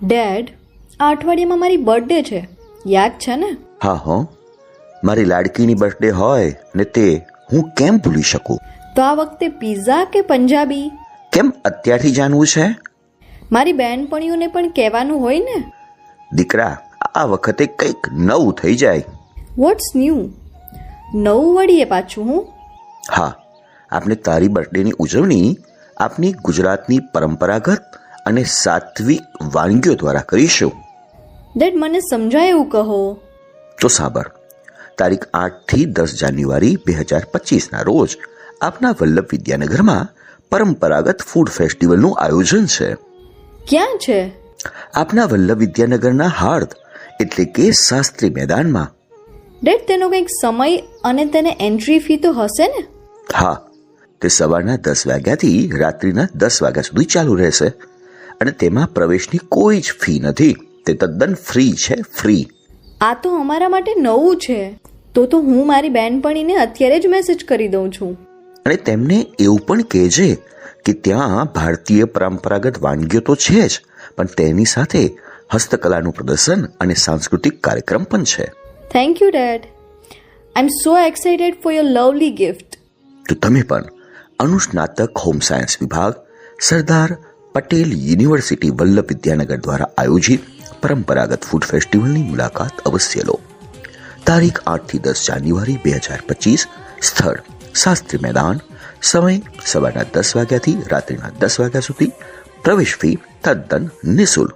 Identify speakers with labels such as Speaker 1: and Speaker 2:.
Speaker 1: Dead, આ અઠવાડિયામાં મારી બર્થડે છે, યાદ છે ને?
Speaker 2: હા હો, મારી લાડકીની બર્થડે હોય ને તે હું કેમ ભૂલી શકું?
Speaker 1: તો આ વખતે પિઝા કે પંજાબી?
Speaker 2: કેમ અત્યારથી જાણવું છે?
Speaker 1: મારી બહેનપણીઓને પણ કહેવાનું હોય ને.
Speaker 2: દીકરા, આ વખતે કંઈક નવું થઈ જાય.
Speaker 1: What's new? નવું વળીએ પાછું હું?
Speaker 2: હા, આપણે તારી બર્થડેની ઉજવણી આપની ગુજરાતની પરંપરાગત અને સાત્વિક વાનગીઓ દ્વારા કરીશું.
Speaker 1: ડેડ, મને સમજાય એવું કહો.
Speaker 2: તો સાંભળ, તારીખ 8 થી 10 જાન્યુઆરી 2025ના રોજ આપના વલ્લભ વિદ્યાનગરમાં પરંપરાગત ફૂડ ફેસ્ટિવલનું આયોજન છે.
Speaker 1: ક્યાં છે?
Speaker 2: આપના વલ્લભ વિદ્યાનગરના હાર્દ એટલે કે શાસ્ત્રી મેદાનમાં.
Speaker 1: ડેડ, તેનો કંઈક સમય અને તેને એન્ટ્રી ફી તો હશે ને?
Speaker 2: હા, તે સવારના 10 વાગ્યાથી રાત્રિના 10 વાગ્યા સુધી ચાલુ રહેશે અને તેમાં પ્રવેશની કોઈ જ ફી નથી. તે તદ્દન ફ્રી છે, ફ્રી.
Speaker 1: આ તો અમારા માટે નવું છે. તો હું મારી બહેનપણીને અત્યારે જ મેસેજ કરી દઉં છું.
Speaker 2: અને તેમને એવું પણ કહેજે કે ત્યાં ભારતીય પરંપરાગત વાનગીઓ તો છે જ, પણ તેની સાથે હસ્તકલાનું પ્રદર્શન અને સાંસ્કૃતિક કાર્યક્રમ પણ છે.
Speaker 1: Thank you dad. I am so excited for your lovely gift.
Speaker 2: તો તમે પણ અનુસ્નાતક હોમ સાયન્સ વિભાગ, સરદાર પટેલ યુનિવર્સિટી વલ્લભ વિદ્યાનગર દ્વારા આયોજિત પરંપરાગત ફૂડ ફેસ્ટિવલની મુલાકાત અવશ્ય લો. તારીખ 8 થી 10 જાન્યુઆરી 2025. સ્થળ શાસ્ત્રી મેદાન. સમય સવારના 10 વાગ્યાથી રાત્રિના 10 વાગ્યા સુધી. પ્રવેશ ફી તદ્દન નિઃશુલ્ક.